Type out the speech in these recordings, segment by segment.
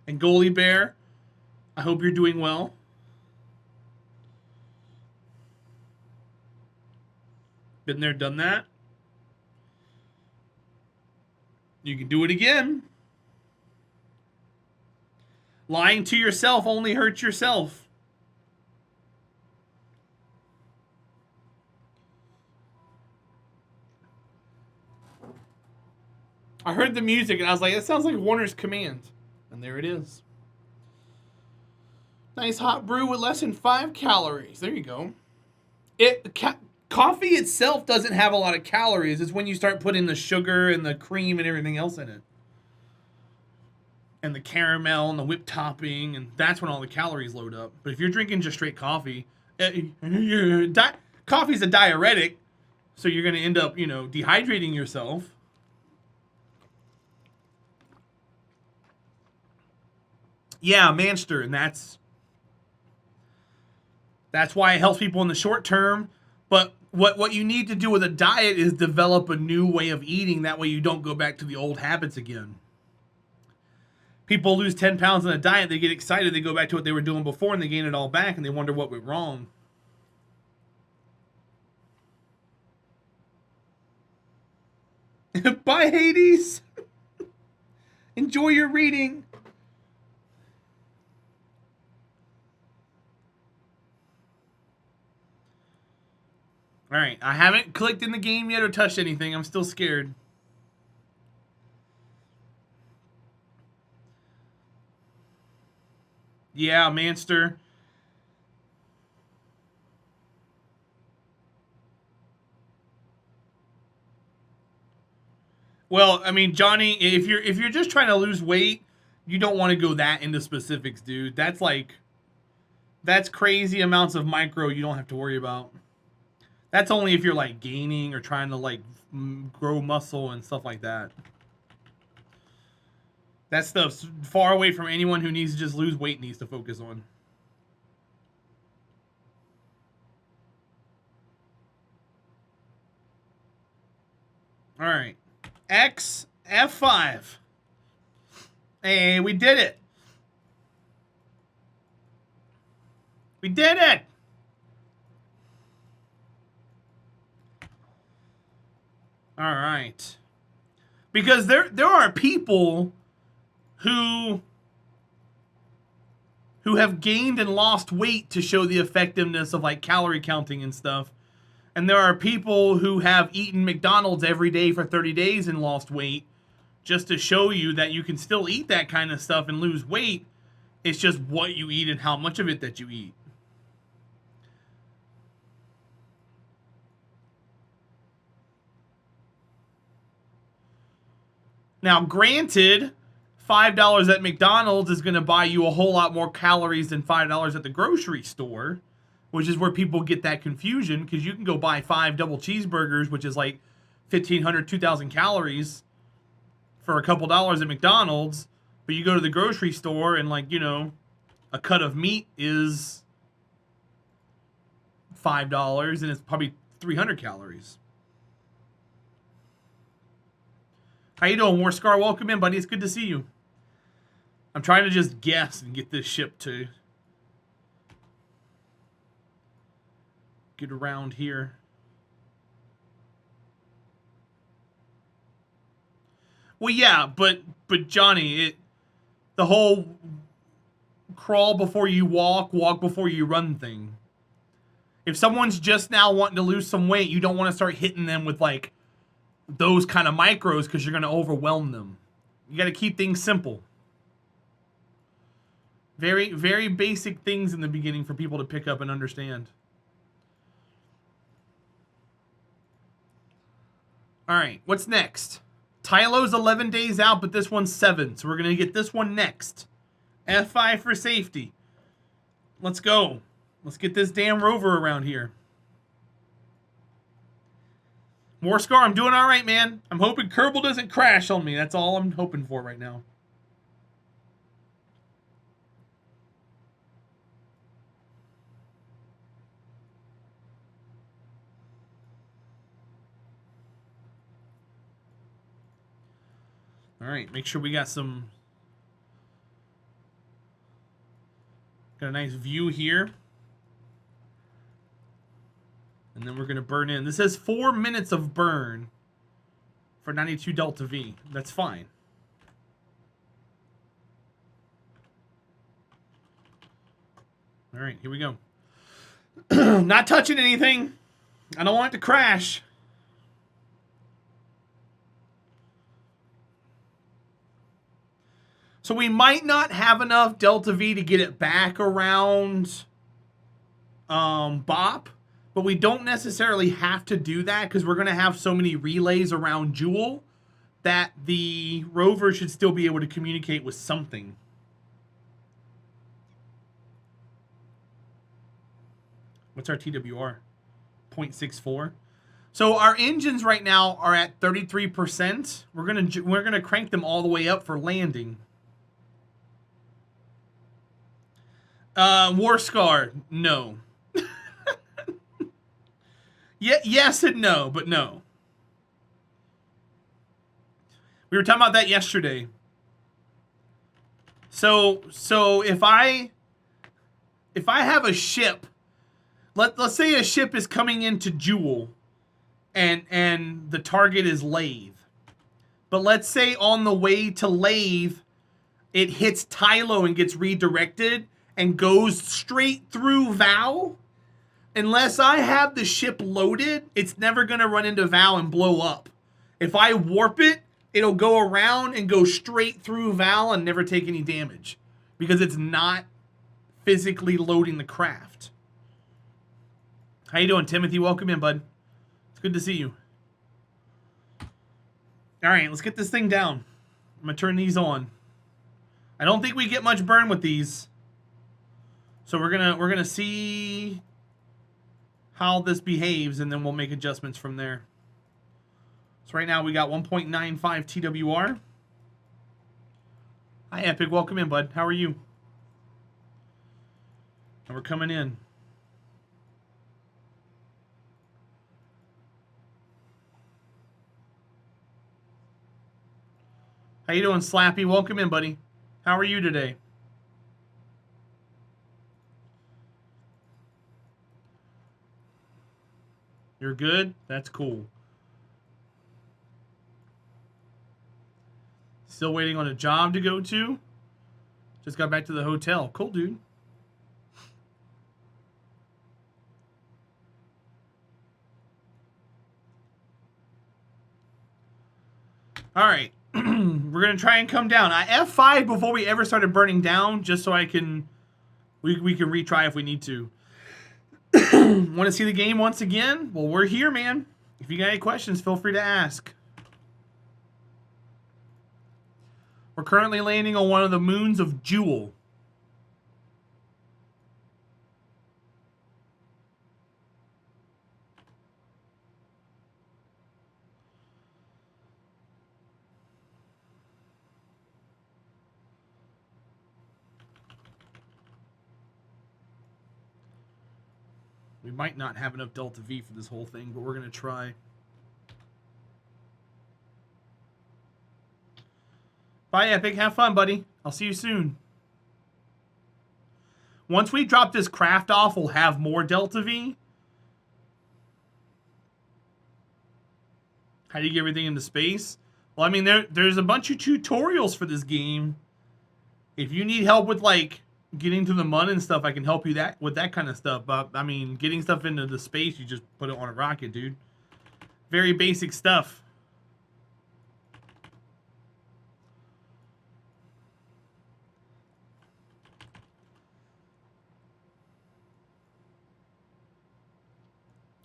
And Goalie Bear, I hope you're doing well. Been there, done that. You can do it again. Lying to yourself only hurts yourself. I heard the music and I was like, it sounds like Warner's Command. And there it is. Nice hot brew with less than 5 calories. There you go. Coffee itself doesn't have a lot of calories. It's when you start putting the sugar and the cream and everything else in it. And the caramel and the whipped topping, and that's when all the calories load up. But if you're drinking just straight coffee, coffee's a diuretic, so you're going to end up, dehydrating yourself. Yeah, Manster, and that's why it helps people in the short term. But what you need to do with a diet is develop a new way of eating. That way you don't go back to the old habits again. People lose 10 pounds on a diet, they get excited, they go back to what they were doing before, and they gain it all back, and they wonder what went wrong. Bye, Hades! Enjoy your reading! Alright, I haven't clicked in the game yet or touched anything. I'm still scared. Yeah, Manster. Well, I mean, Johnny, if you're just trying to lose weight, you don't want to go that into specifics, dude. That's crazy amounts of micro you don't have to worry about. That's only if you're like gaining or trying to like grow muscle and stuff like that. That stuff's far away from anyone who needs to just lose weight needs to focus on. All right. X F5. Hey, we did it. We did it. All right. Because there are people who have gained and lost weight to show the effectiveness of like calorie counting and stuff. And there are people who have eaten McDonald's every day for 30 days and lost weight just to show you that you can still eat that kind of stuff and lose weight. It's just what you eat and how much of it that you eat. Now, granted, $5 at McDonald's is going to buy you a whole lot more calories than $5 at the grocery store, which is where people get that confusion, because you can go buy 5 double cheeseburgers, which is like 1,500, 2,000 calories for a couple dollars at McDonald's, but you go to the grocery store and like, a cut of meat is $5 and it's probably 300 calories. How you doing, War Scar? Welcome in, buddy. It's good to see you. I'm trying to just guess and get this shipped to get around here. Well, yeah, but Johnny, the whole crawl before you walk before you run thing. If someone's just now wanting to lose some weight, you don't want to start hitting them with like those kind of micros because you're going to overwhelm them. You got to keep things simple. Very, very basic things in the beginning for people to pick up and understand. All right, what's next? Tylo's 11 days out, but this one's 7, so we're going to get this one next. F5 for safety. Let's go. Let's get this damn rover around here. More Scar, I'm doing all right, man. I'm hoping Kerbal doesn't crash on me. That's all I'm hoping for right now. All right, make sure we got some Got a nice view here. And then we're going to burn in. This says 4 minutes of burn for 92 Delta V. That's fine. All right, here we go. Not touching anything. I don't want it to crash. So we might not have enough Delta V to get it back around Bop, but we don't necessarily have to do that because we're going to have so many relays around Jewel that the rover should still be able to communicate with something. What's our TWR? 0.64. So our engines right now are at 33%. We're gonna crank them all the way up for landing. War Scar, no. Yes and no, but no. We were talking about that yesterday. So if I have a ship, let's say a ship is coming into Jewel, and the target is Lathe. But let's say on the way to Lathe, it hits Tylo and gets redirected and goes straight through Val. Unless I have the ship loaded, it's never going to run into Val and blow up. If I warp it, it'll go around and go straight through Val and never take any damage. Because it's not physically loading the craft. How you doing, Timothy? Welcome in, bud. It's good to see you. All right, let's get this thing down. I'm going to turn these on. I don't think we get much burn with these. So we're gonna see how this behaves, and then we'll make adjustments from there. So right now we got 1.95 TWR. Hi, Epic. Welcome in, bud. How are you? And we're coming in. How you doing, Slappy? Welcome in, buddy. How are you today? You're good? That's cool. Still waiting on a job to go to? Just got back to the hotel. Cool, dude. All right. We're going to try and come down. I F5 before we ever started burning down, just so I can... We can retry if we need to. Want to see the game once again? Well, we're here, man. If you got any questions, feel free to ask. We're currently landing on one of the moons of Jewel. We might not have enough Delta V for this whole thing, but we're going to try. Bye, Epic. Have fun, buddy. I'll see you soon. Once we drop this craft off, we'll have more Delta V. How do you get everything into space? Well, I mean, there's a bunch of tutorials for this game. If you need help with, like, getting to the mun and stuff, I can help you with that kind of stuff. But, I mean, getting stuff into the space, you just put it on a rocket, dude. Very basic stuff.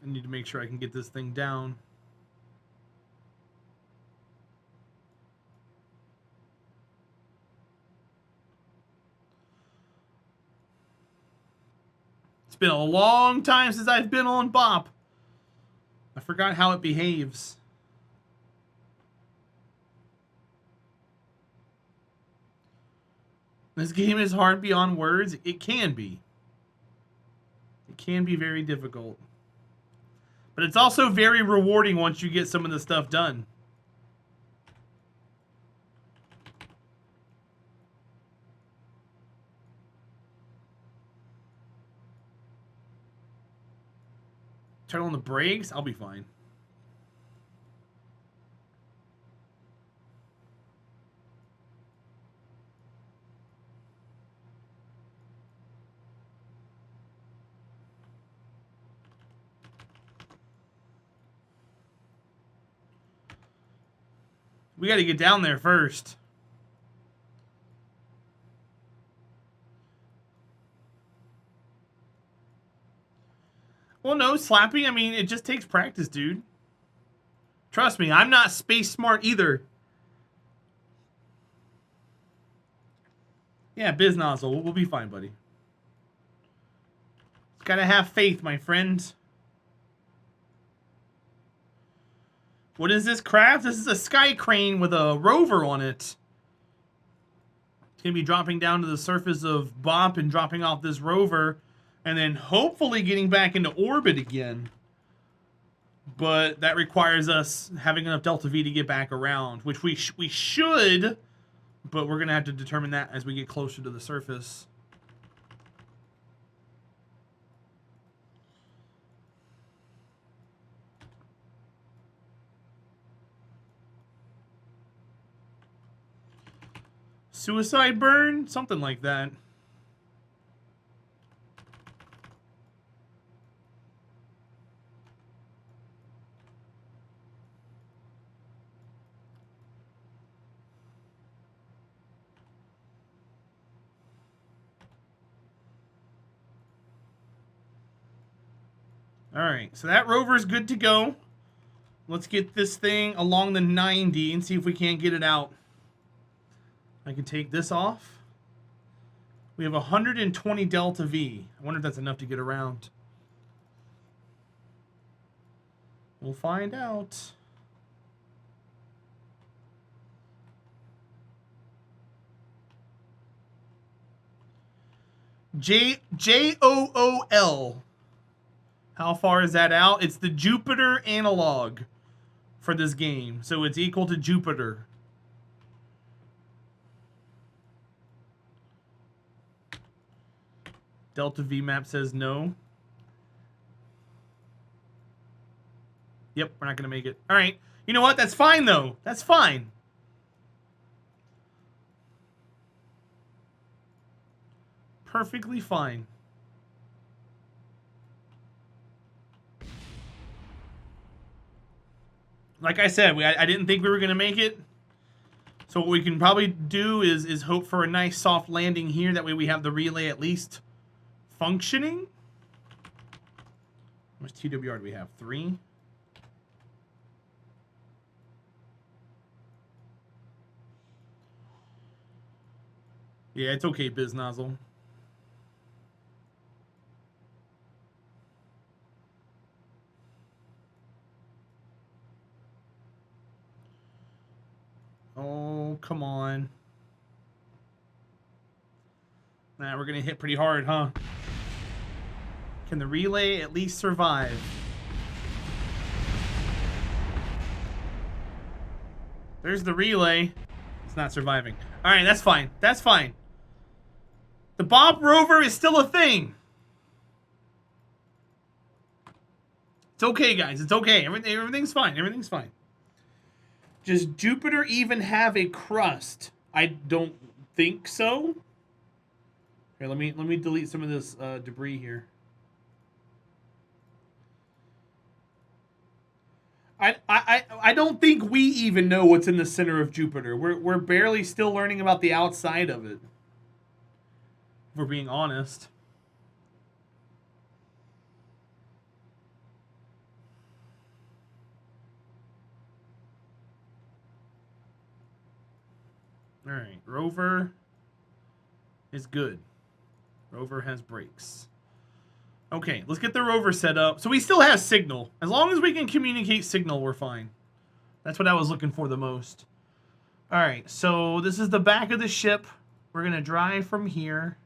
I need to make sure I can get this thing down. It's been a long time since I've been on Bop. I forgot how it behaves. This game is hard beyond words. It can be. It can be very difficult. But it's also very rewarding once you get some of the stuff done. Turn on the brakes. I'll be fine. We got to get down there first. Well, no, slapping, I mean, it just takes practice, dude. Trust me, I'm not space smart either. Yeah, biz nozzle. We'll be fine, buddy. Gotta have faith, my friend. What is this craft? This is a sky crane with a rover on it. It's gonna be dropping down to the surface of Bop and dropping off this rover, and then hopefully getting back into orbit again. But that requires us having enough Delta V to get back around, which we should, but we're gonna have to determine that as we get closer to the surface. Suicide burn? Something like that. Alright, so that rover's good to go. Let's get this thing along the 90 and see if we can't get it out. I can take this off. We have 120 Delta V. I wonder if that's enough to get around. We'll find out. Jool. How far is that out? It's the Jupiter analog for this game. So it's equal to Jupiter. Delta V map says no. Yep, we're not going to make it. All right. You know what? That's fine, though. That's fine. Perfectly fine. Like I said, I didn't think we were going to make it. So what we can probably do is hope for a nice soft landing here. That way we have the relay at least functioning. How much TWR do we have? 3. Yeah, it's okay, Biz Nozzle. Oh, come on. Nah, we're going to hit pretty hard, huh? Can the relay at least survive? There's the relay. It's not surviving. All right, that's fine. That's fine. The Bob rover is still a thing. It's okay, guys. It's okay. Everything's fine. Everything's fine. Does Jupiter even have a crust? I don't think so. Here, let me delete some of this debris here. I don't think we even know what's in the center of Jupiter. We're barely still learning about the outside of it. If we're being honest. All right, rover is good. Rover has brakes. Okay, let's get the rover set up. So we still have signal. As long as we can communicate signal, we're fine. That's what I was looking for the most. All right, so this is the back of the ship. We're going to drive from here.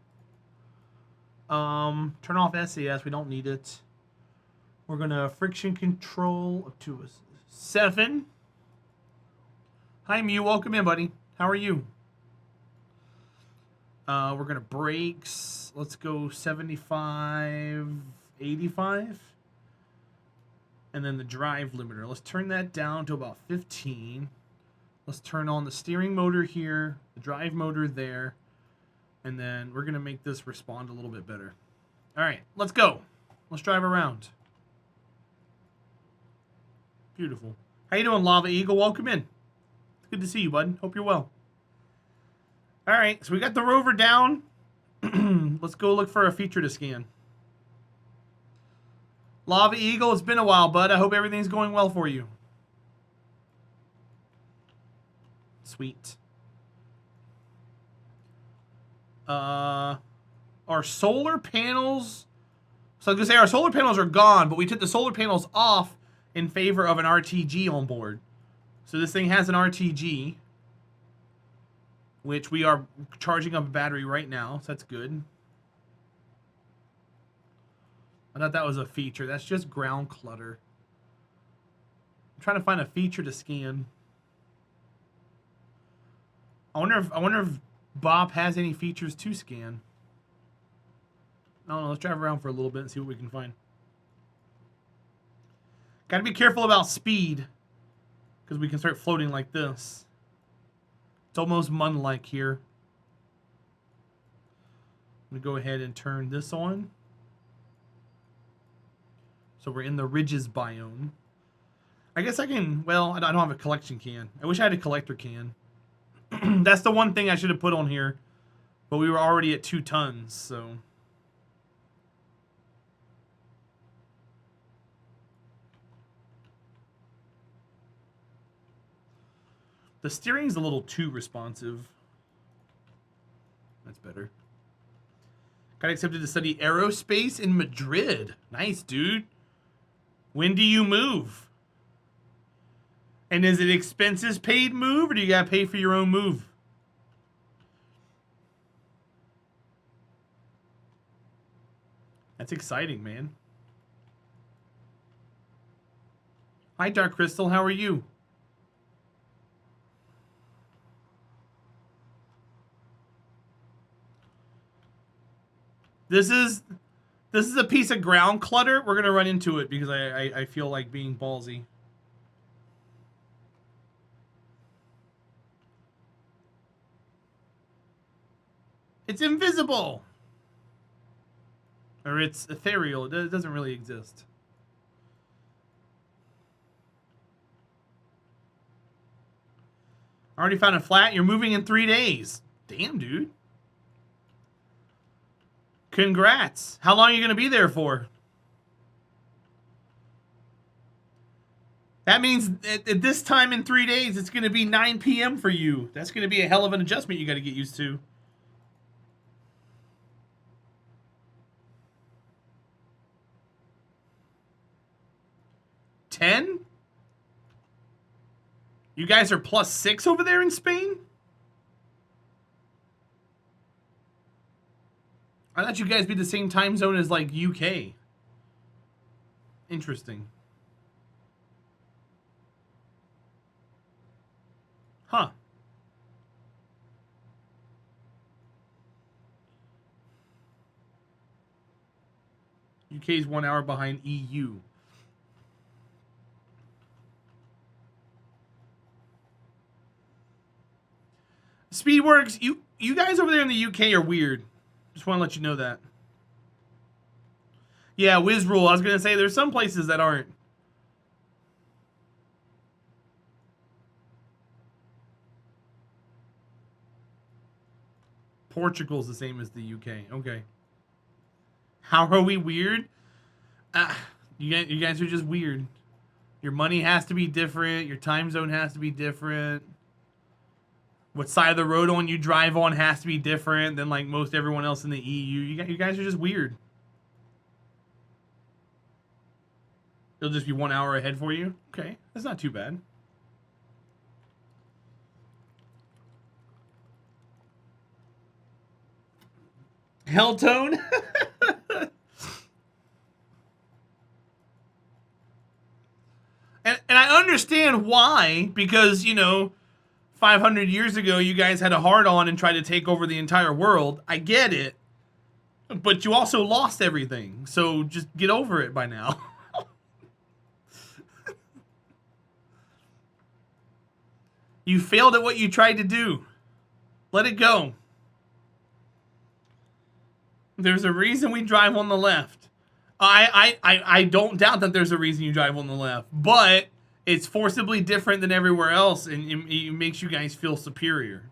Turn off SAS. We don't need it. We're going to friction control up to a 7. Hi, Mew. Welcome in, buddy. How are you? We're going to brakes. Let's go 75, 85. And then the drive limiter. Let's turn that down to about 15. Let's turn on the steering motor here, the drive motor there, and then we're going to make this respond a little bit better. All right, let's go. Let's drive around. Beautiful. How you doing, Lava Eagle? Welcome in. It's good to see you, bud. Hope you're well. All right, so we got the rover down. Let's go look for a feature to scan. Lava Eagle, it's been a while, bud. I hope everything's going well for you. Sweet. Our solar panels... So I was going to say our solar panels are gone, but we took the solar panels off in favor of an RTG on board. So this thing has an RTG, which we are charging up a battery right now, so that's good. I thought that was a feature. That's just ground clutter. I'm trying to find a feature to scan. I wonder if Bob has any features to scan. I don't know. Let's drive around for a little bit and see what we can find. Got to be careful about speed, because we can start floating like this. It's almost Mun-like here. I'm going to go ahead and turn this on. So we're in the ridges biome. I guess I can, well, I don't have a collection can. I wish I had a collector can. That's the one thing I should have put on here. But we were already at 2 tons, so. The steering's a little too responsive. That's better. Got accepted to study aerospace in Madrid. Nice, dude. When do you move? And is it expenses paid move, or do you gotta pay for your own move? That's exciting, man. Hi, Dark Crystal. How are you? This is a piece of ground clutter. We're gonna run into it because I feel like being ballsy. It's invisible. Or it's ethereal. It doesn't really exist. Already found a flat. You're moving in 3 days. Damn, dude. Congrats. How long are you going to be there for? That means at this time in 3 days, it's going to be 9 p.m. for you. That's going to be a hell of an adjustment you got to get used to. $10? You guys are +6 over there in Spain? I thought you guys be the same time zone as, like, UK. Interesting. Huh. UK's 1 hour behind EU. Speedworks, you guys over there in the UK are weird. Just want to let you know that. Yeah, WizRule. I was going to say there's some places that aren't. Portugal's the same as the UK. Okay. How are we weird? You guys are just weird. Your money has to be different. Your time zone has to be different. What side of the road on you drive on has to be different than like most everyone else in the EU. You guys are just weird. It'll just be 1 hour ahead for you. Okay, that's not too bad. Helltone? and I understand why, because, you know, 500 years ago, you guys had a hard-on and tried to take over the entire world. I get it. But you also lost everything. So just get over it by now. You failed at what you tried to do. Let it go. There's a reason we drive on the left. I don't doubt that there's a reason you drive on the left, but it's forcibly different than everywhere else, and it makes you guys feel superior.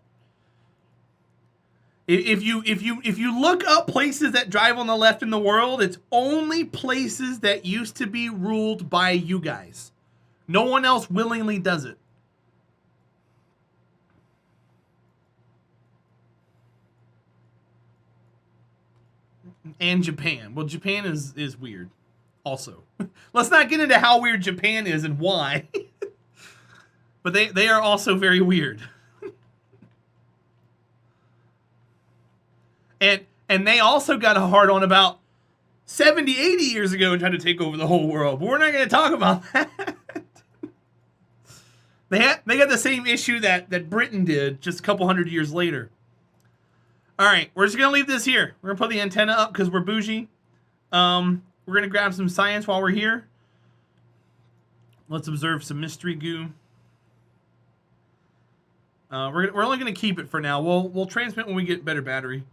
If you look up places that drive on the left in the world, it's only places that used to be ruled by you guys. No one else willingly does it. And Japan. Well, Japan is weird also. Let's not get into how weird Japan is and why. But they are also very weird. And they also got a hard on about 70, 80 years ago and tried to take over the whole world. But we're not going to talk about that. They got the same issue that Britain did just a couple hundred years later. All right, we're just going to leave this here. We're going to put the antenna up because we're bougie. We're going to grab some science while we're here. Let's observe some mystery goo. We're only going to keep it for now. We'll transmit when we get better battery.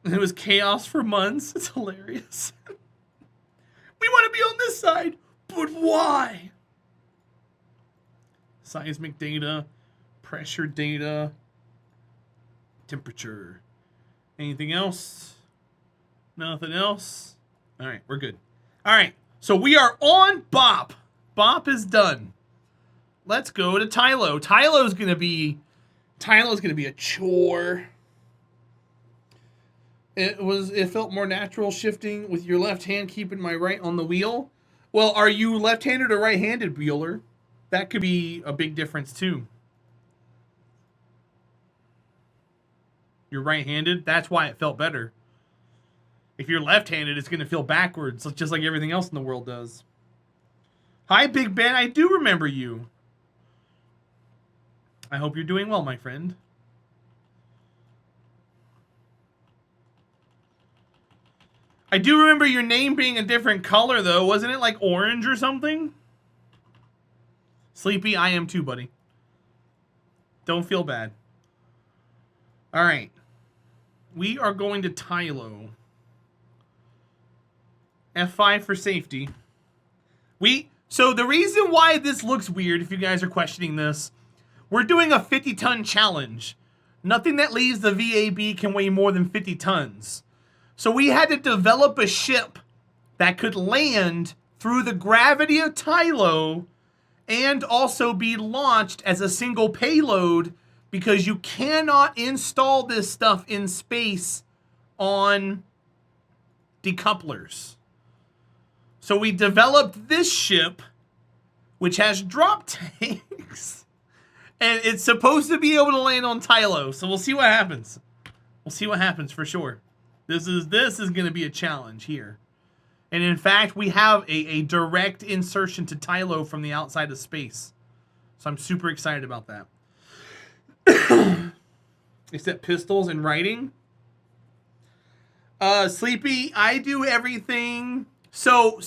It was chaos for months. It's hilarious. We want to be on this side, but why? Seismic data, pressure data, temperature. Anything else? Nothing else? All right, we're good. All right, so we are on BOP. BOP is done. Let's go to Tylo. Tylo's gonna be a chore. It felt more natural shifting with your left hand keeping my right on the wheel. Well, are you left-handed or right-handed, Bueller? That could be a big difference too. You're right-handed, that's why it felt better. If you're left-handed, it's gonna feel backwards, just like everything else in the world does. Hi, Big Ben, I do remember you. I hope you're doing well, my friend. I do remember your name being a different color, though. Wasn't it like orange or something? Sleepy, I am too, buddy. Don't feel bad. All right. We are going to Tylo. F5 for safety. So the reason why this looks weird, if you guys are questioning this, we're doing a 50-ton challenge. Nothing that leaves the VAB can weigh more than 50 tons. So we had to develop a ship that could land through the gravity of Tylo and also be launched as a single payload, because you cannot install this stuff in space on decouplers. So we developed this ship, which has drop tanks, and it's supposed to be able to land on Tylo. So we'll see what happens. We'll see what happens for sure. This is going to be a challenge here. And in fact, we have a direct insertion to Tylo from the outside of space. So I'm super excited about that. Except pistols and writing. Sleepy, I do everything. So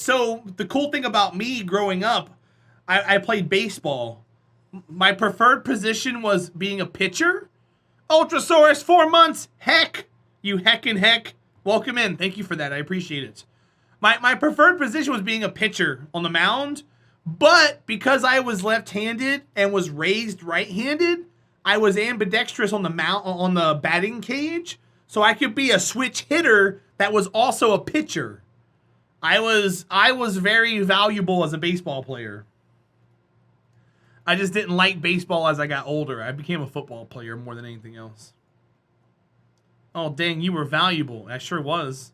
the cool thing about me growing up, I played baseball. My preferred position was being a pitcher. Ultrasaurus, 4 months. Heck. You heckin' heck. Welcome in. Thank you for that. I appreciate it. My preferred position was being a pitcher on the mound, but because I was left-handed and was raised right-handed, I was ambidextrous on the batting cage, so I could be a switch hitter that was also a pitcher. I was very valuable as a baseball player. I just didn't like baseball as I got older. I became a football player more than anything else. Oh, dang, you were valuable. I sure was.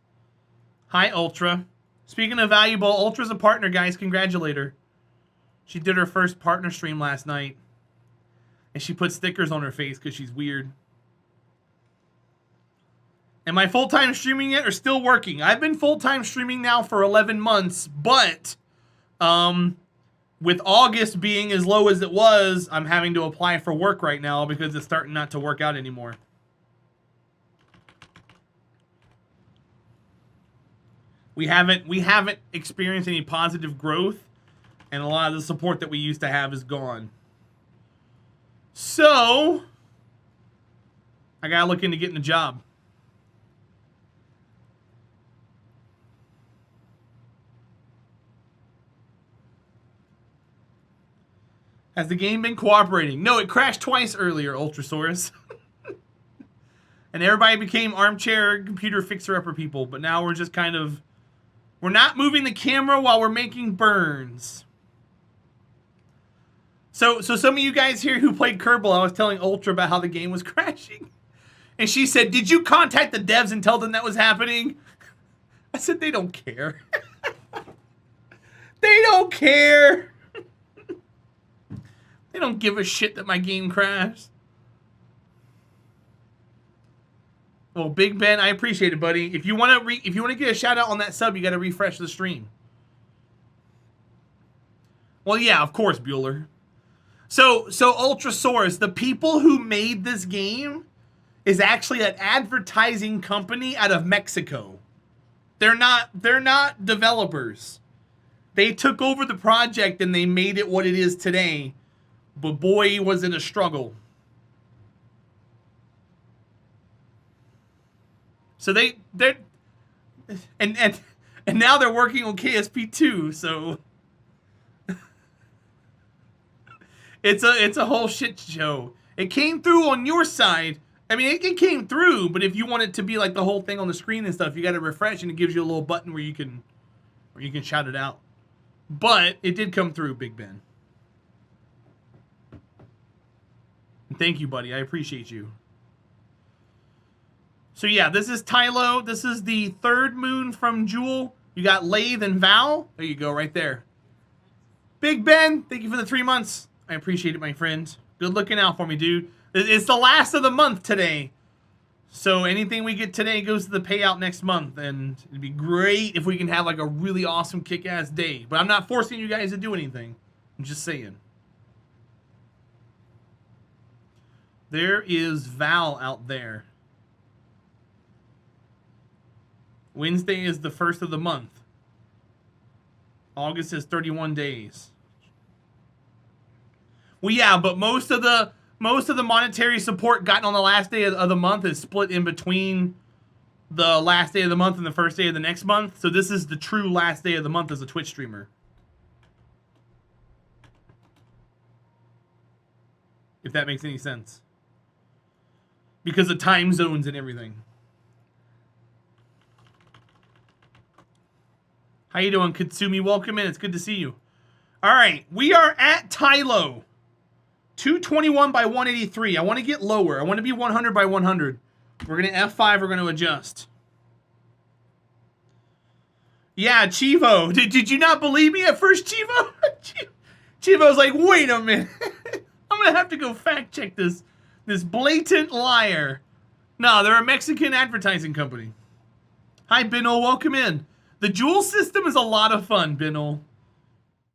Hi, Ultra. Speaking of valuable, Ultra's a partner, guys. Congratulate her. She did her first partner stream last night. And she put stickers on her face because she's weird. Am I full-time streaming yet or still working? I've been full-time streaming now for 11 months, but with August being as low as it was, I'm having to apply for work right now because it's starting not to work out anymore. We haven't experienced any positive growth And a lot of the support that we used to have is gone. So, I gotta look into getting a job. Has the game been cooperating? No, it crashed twice earlier, Ultrasaurus. And everybody became armchair computer fixer-upper people, but now we're just kind of... We're not moving the camera while we're making burns. So some of you guys here who played Kerbal, I was telling Ultra about how the game was crashing. And she said, did you contact the devs and tell them that was happening? I said, they don't care. They don't care. They don't give a shit that my game crashed. Well, Big Ben, I appreciate it, buddy. If you want to get a shout out on that sub, you got to refresh the stream. Well, yeah, of course, Bueller. So Ultrasaurus, the people who made this game is actually an advertising company out of Mexico. They're not developers. They took over the project and they made it what it is today. But boy, was it a struggle. So they're and now they're working on KSP 2, so it's a whole shit show. It came through on your side. I mean, it came through, but if you want it to be like the whole thing on the screen and stuff, you got to refresh, and it gives you a little button where you can shout it out. But it did come through, Big Ben. Thank you, buddy. I appreciate you. So yeah, this is Tylo. This is the third moon from Jewel. You got Lathe and Val. There you go, right there. Big Ben, thank you for the 3 months. I appreciate it, my friend. Good looking out for me, dude. It's the last of the month today. So anything we get today goes to the payout next month. And it'd be great if we can have like a really awesome kick-ass day. But I'm not forcing you guys to do anything. I'm just saying. There is Val out there. Wednesday is the first of the month. August is 31 days. Well, yeah, but most of the monetary support gotten on the last day of the month is split in between the last day of the month and the first day of the next month. So this is the true last day of the month as a Twitch streamer. If that makes any sense. Because of time zones and everything. How you doing, Katsumi? Welcome in. It's good to see you. All right, we are at Tylo. 221 by 183. I want to get lower. I want to be 100 by 100. We're going to F5. We're going to adjust. Yeah, Chivo. Did you not believe me at first, Chivo? Chivo was like, wait a minute. I'm going to have to go fact check this blatant liar. No, they're a Mexican advertising company. Hi, Binol. Welcome in. The Jewel system is a lot of fun, Binol.